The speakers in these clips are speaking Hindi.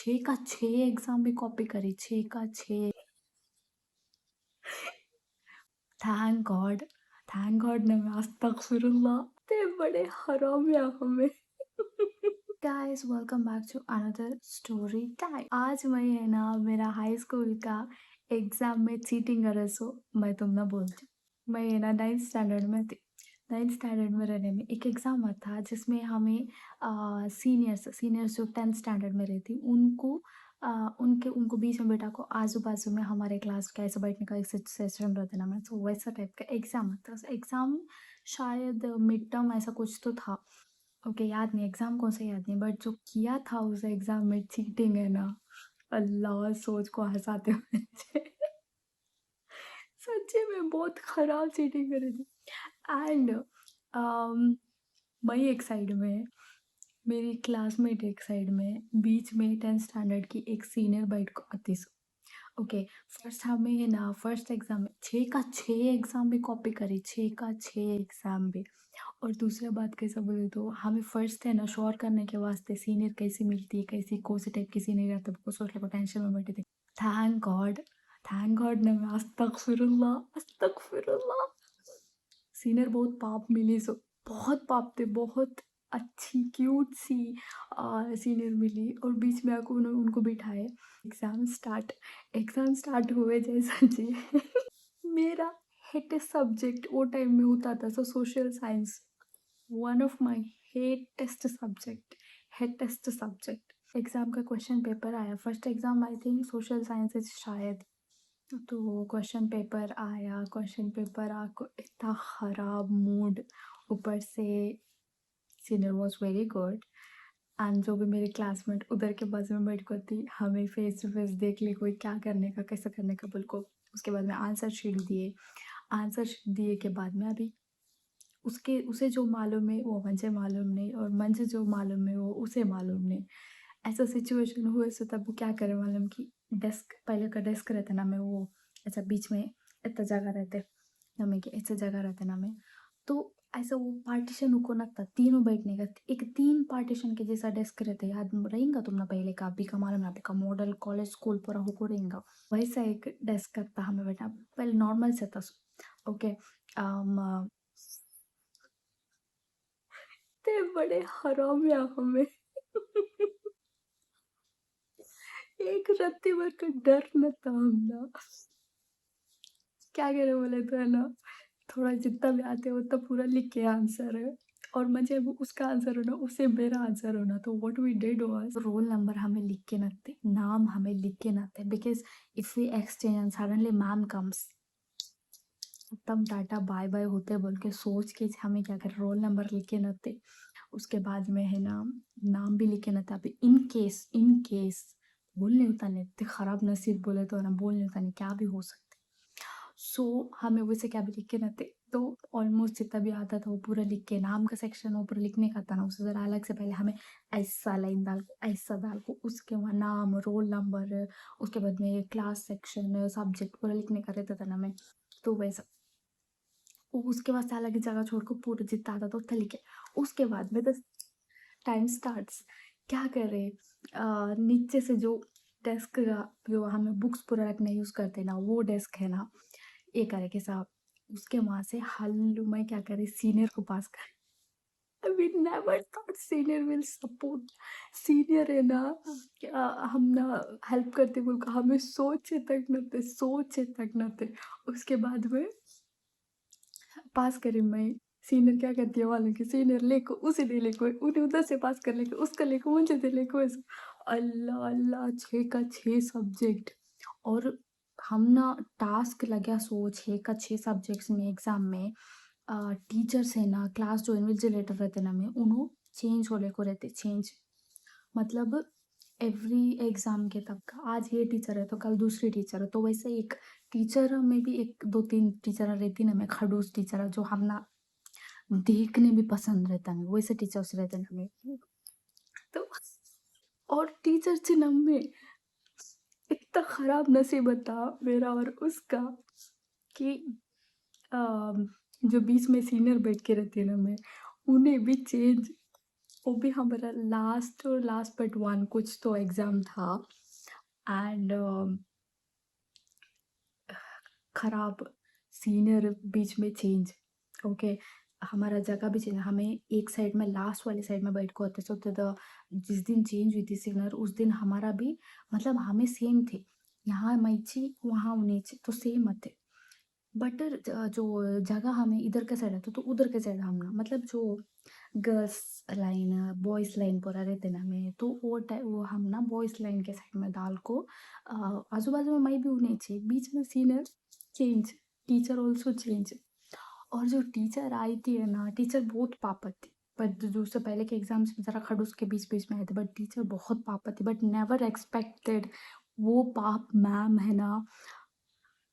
6 का 6 एग्ज़ाम में कॉपी करी, 6 का 6। थैंक गॉड ने मैं अस्तगफिरुल्लाह ते बड़े हरामिया हमें। Guys welcome back to another story time. आज मैं है ना मेरा हाई स्कूल का एग्जाम में चीटिंग करे सो मैं तुम ना बोलती। मैं है ना 9th स्टैंडर्ड में थी। 9th स्टैंडर्ड में रहने में एक एग्ज़ाम था जिसमें हमें सीनियर्स जो 10th स्टैंडर्ड में रहती उनको उनको बीच में बैठा को आजू बाजू में हमारे क्लास का ऐसे बैठने का एक सेशन रहता ना मैं तो वैसा टाइप का एग्ज़ाम था। एग्ज़ाम शायद मिड टर्म ऐसा कुछ तो था। ओके याद नहीं एग्ज़ाम कौन सा याद नहीं बट जो किया था उस एग्ज़ाम में चीटिंग है ना, अल्लाह सोच को हंसाते हुए मुझे। सच्ची में बहुत ख़राब चीटिंग करी थी। एंड मैं एक साइड में, मेरी क्लासमेट एक साइड में, बीच में 10th स्टैंडर्ड की एक सीनियर बैठ को आती सो। ओके फर्स्ट हमें है ना फर्स्ट एग्ज़ाम में 6 का 6 एग्ज़ाम में कॉपी करी, 6 का 6 एग्ज़ाम में। और दूसरा बात कैसा बोले तो हमें फर्स्ट है ना श्योर करने के वास्ते सीनियर कैसी मिलती है, कैसी कौन से टाइप की सीनियर रहता है वो सोच ले टेंशन में बैठे थे। थैंक गॉड ने मैं अस्तगफिरुल्लाह सीनियर बहुत पाप मिली सो, बहुत पाप थे, बहुत अच्छी क्यूट सी सीनियर मिली और बीच में आके उनको बिठाए। एग्ज़ाम स्टार्ट हुए जैसा जी मेरा हेटेस्ट सब्जेक्ट वो टाइम में होता था so social science, one of my hatest subject. Exam का क्वेश्चन पेपर आया, first exam I think social sciences शायद। तो क्वेश्चन पेपर आको इतना ख़राब मूड, ऊपर से senior was very good and जो भी मेरे क्लासमेट उधर के बाजू में बैठ कर थी हमें फेस टू फेस देख ले कोई क्या करने का कैसा करने का बोल को। उसके बाद में आंसर शीट दिए के बाद में अभी उसके उसे जो मालूम है वो मुझे मालूम नहीं और मुझे जो मालूम है वो उसे मालूम नहीं। ऐसा सिचुएशन हुए सो तब वो क्या करे मालूम कि डेस्क पहले का डेस्क रहता ना में वो ऐसा बीच में इतना जगह रहते ना में कि ऐसा जगह रहता ना में तो ऐसा वो पार्टीशन को ना था तीनों बैठने का एक 3 पार्टीशन के जैसा डेस्क रहते याद रहेगा तुम ना पहले का अभी का मालूम अभी का मॉडल कॉलेज स्कूल पूरा होको रहेगा वैसा एक डेस्क था हमें बैठा पहले नॉर्मल से था। ओके ते बड़े हरामिया हमें एक रत्ती भर का डर न था हमना। क्या करे बोले तो है ना थोड़ा जितना भी आते हो उतना पूरा लिख के आंसर है और मुझे वो उसका आंसर होना उससे मेरा आंसर होना तो what we did was roll number हमें लिख के न थे, नाम हमें लिख के न थे because if we exchange and suddenly ma'am comes तब टाटा बाय बाय होते बोल के सोच के हमें क्या कर रोल नंबर लिख के न थे। उसके बाद में है ना नाम भी लिखे ना था अभी इन केस बोल नहीं होता नहीं इतने खराब नसीब बोले तो ना बोल नहीं होता नहीं क्या भी हो सकता। सो हमें वैसे क्या भी लिख के ना थे तो ऑलमोस्ट जितना भी आता था वो पूरा लिख के नाम का सेक्शन वो पूरा लिखने का था ना उससे ज़रा अलग से पहले हमें ऐसा लाइन डाल को ऐसा डाल को उसके बाद नाम रोल नंबर उसके बाद में क्लास सेक्शन सब्जेक्ट पूरा लिखने का रहता था ना मैं तो वैसा उसके बाद से अलग जगह छोड़ को पूरा जितना आता था उतना लिखे। उसके बाद में टाइम स्टार्ट्स क्या करे नीचे से जो डेस्क का जो हमें बुक्स पूरा रखने यूज़ करते ना वो डेस्क है ना ये करे के साहब उसके वहाँ से हल्लू मैं क्या करे सीनियर को पास कर। We never thought senior will support senior है ना हम ना हेल्प करते बोल का हमें सोचे तक न थे। उसके बाद में पास करी मैं सीनियर क्या करती है वालों की सीनियर लेको उसे दे लेको उन्हें उधर से पास कर लेको उसका लेको मुझे दे लेको ऐसे अल्लाह अल्लाह 6 का 6 सब्जेक्ट। और हम ना टास्क लगा सो 6 का 6 सब्जेक्ट्स में एग्जाम में टीचर्स है ना क्लास जो इन्विजिलेटर रहते ना में उन्हों चेंज होने को रहते चेंज मतलब एवरी एग्जाम के तब का आज ये टीचर है तो कल दूसरी टीचर है तो वैसे एक टीचर में भी एक दो तीन टीचर रहती ना मैं खड़ूस टीचर जो हम ना देखने भी पसंद रहता है वैसे टीचर्स रहते हैं हमें तो और टीचर से ना में इतना खराब नसीब था मेरा और उसका कि जो बीच में सीनियर बैठ के रहती है ना मैं उन्हें भी चेंज वो भी हमारा लास्ट और लास्ट बट वन कुछ तो एग्ज़ाम था एंड खराब सीनियर बीच में चेंज ओके हमारा जगह भी चेंज हमें एक साइड में लास्ट वाली साइड में बैठ को होते सो तो जिस दिन चेंज हुई थी सीनियर उस दिन हमारा भी मतलब हमें सेम थे यहाँ मैची वहाँ उन्हें तो सेम थे बट जो जगह हमें इधर के साइड है तो उधर के साइड हम ना मतलब जो गर्ल्स लाइन बॉयज़ लाइन पर रहते ना में तो वो हम ना बॉयज़ लाइन के साइड में डाल को आजू बाजू में मैं भी उन्हें छे बीच में senior change teacher also change और जो टीचर आई थी है ना टीचर बहुत पापा थी बट जो उससे पहले के एग्जाम्स में ज़रा खड़ूस के बीच बीच में आए थे बट टीचर बहुत पापा थी बट नेवर एक्सपेक्टेड वो पाप मैम है ना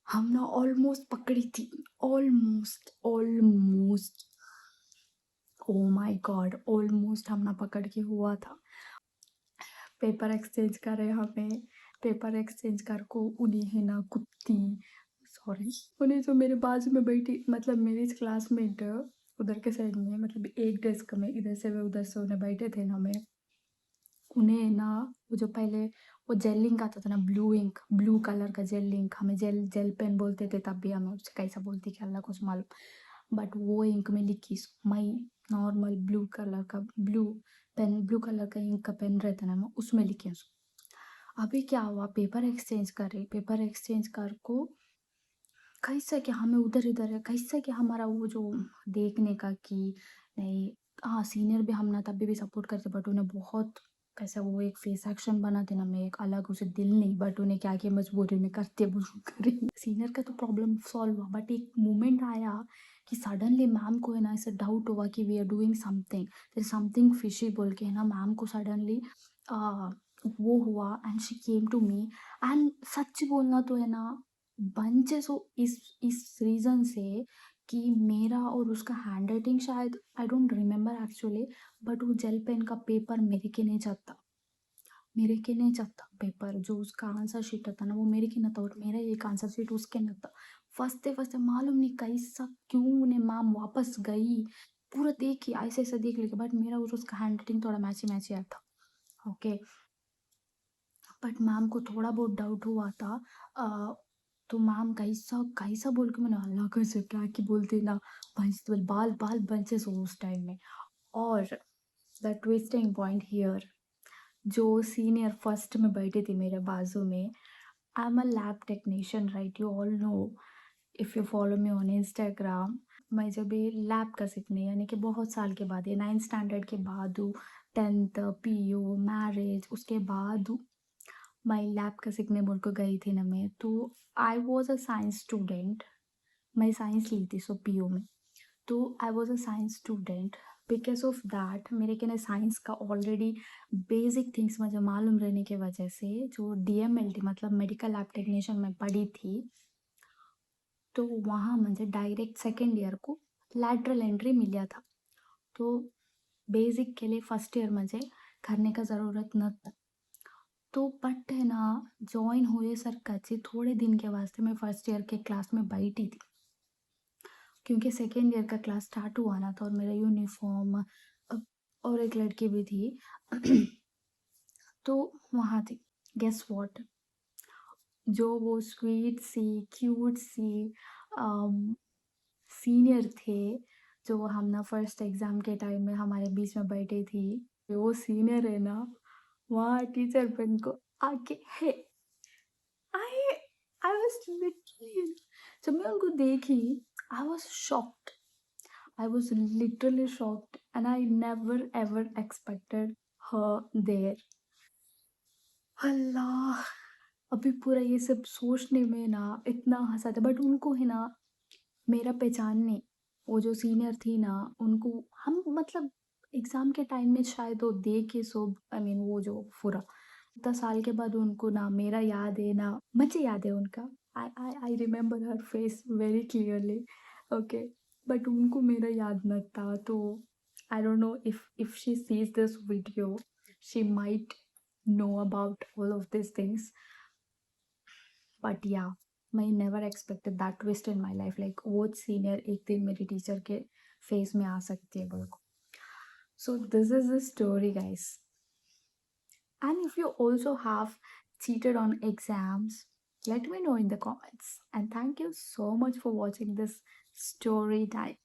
हम ना ऑलमोस्ट पकड़ी थी almost almost oh my God almost हम ना पकड़ के हुआ था पेपर एक्सचेंज करे हमें पेपर एक्सचेंज कर को उन्हें है ना कुत्ती सॉरी उन्हें जो मेरे बाजू में बैठी मतलब मेरी क्लासमेट उधर के साइड में मतलब एक डेस्क में इधर से वे उधर से उन्हें बैठे थे ना मैं उन्हें ना वो जो पहले वो जेल इंक आता था ना ब्लू इंक ब्लू कलर का जेल इंक हमें जेल जेल पेन बोलते थे तब भी हमें उससे कैसा बोलती क्या अल्लाह कुछ मालूम बट वो इंक में लिखी माई नॉर्मल ब्लू कलर का ब्लू कलर का इंक का पेन रहता ना मैं उसमें लिखी उसको अभी क्या हुआ पेपर एक्सचेंज कर रही पेपर एक्सचेंज कर को कैसा कि हमें उधर इधर है कैसा कि हमारा वो जो देखने का कि नहीं हाँ सीनियर भी हम ना तब भी सपोर्ट करते बट उन्हें बहुत कैसा वो एक फेस एक्शन बनाते ना मैं एक अलग उसे दिल नहीं बट उन्हें क्या किया मजबूरी में करते बोलो करी सीनियर का तो प्रॉब्लम सॉल्व हुआ बट एक मोमेंट आया कि सडनली मैम को है ना ऐसा डाउट हुआ कि we are doing something fishy बोल के है ना मैम को सडनली वो हुआ and she came to me एंड सच बोलना तो है ना बंचेस हो इस रीज़न से कि मेरा और उसका हैंडराइटिंग शायद I don't remember actually but वो जेल पेन का पेपर मेरे के नहीं चाहता पेपर जो उसका आंसर शीट था ना वो मेरे के ना था और मेरा एक आंसर शीट उसके ना था फंसते फंसते मालूम नहीं कैसा क्यों उन्हें मैम वापस गई पूरा देखी ऐसे ऐसे देख लिया बट मेरा और उसका हैंडराइटिंग थोड़ा मैची आया था ओके बट मैम को थोड़ा बहुत डाउट हुआ था तो मैम कैसा कैसा बोल के मैंने अल्लाह कैसे क्या कि बोलते ना भैंस तो बाल बाल बंचे सो उस टाइम में और द ट्विस्टिंग पॉइंट हियर जो सीनियर फर्स्ट में बैठी थी मेरे बाजू में I am a lab technician right you all know if you follow me on Instagram मैं जब ये लैब का सीखने यानी कि बहुत साल के बाद ये 9th स्टैंडर्ड के बाद 10th पीयू मैरिज उसके बाद मैं लैब का सीखने बोल को गई थी ना मैं तो I was a science student मैं साइंस ली थी सो पीयू में तो I was a science student because of that मेरे के ना साइंस का ऑलरेडी बेसिक थिंग्स मुझे मालूम रहने की वजह से जो DMLT मतलब मेडिकल लैब टेक्नीशियन में पढ़ी थी तो वहाँ मुझे डायरेक्ट सेकेंड ईयर को लैटरल एंट्री मिला था तो बेसिक के लिए फर्स्ट ईयर मुझे करने का ज़रूरत न था तो बट है ना जॉइन हुए सर कच्चे थोड़े दिन के वास्ते मैं फर्स्ट ईयर के क्लास में बैठी थी क्योंकि सेकेंड ईयर का क्लास स्टार्ट हुआ ना था और मेरा यूनिफॉर्म और एक लड़की भी थी तो वहाँ थी गेस व्हाट जो वो स्वीट सी क्यूट सी सीनियर थे जो हम ना फर्स्ट एग्ज़ाम के टाइम में हमारे बीच में बैठे थी वो सीनियर है ना वहाँ टीचर बन को आके है आई आई वाज लिटरली जब मैं उनको देखी I was shocked I was literally shocked and I never ever expected her there. अल्लाह अभी पूरा ये सब सोचने में ना इतना हंसा था बट उनको है ना मेरा पहचानने वो जो सीनियर थी ना उनको हम मतलब एग्ज़ाम के टाइम में शायद वो देखे सो आई मीन वो जो पूरा 10 साल के बाद उनको ना मेरा याद है ना मुझे याद है उनका I remember her face very clearly okay but उनको मेरा याद न था तो I don't know if she sees this video she might know about all of this things but या मैं never expected that twist in my life like वो सीनियर एक दिन मेरी टीचर के फेस में आ सकती है बोल को So this is the story, guys. And if you also have cheated on exams, let me know in the comments. And thank you so much for watching this story time.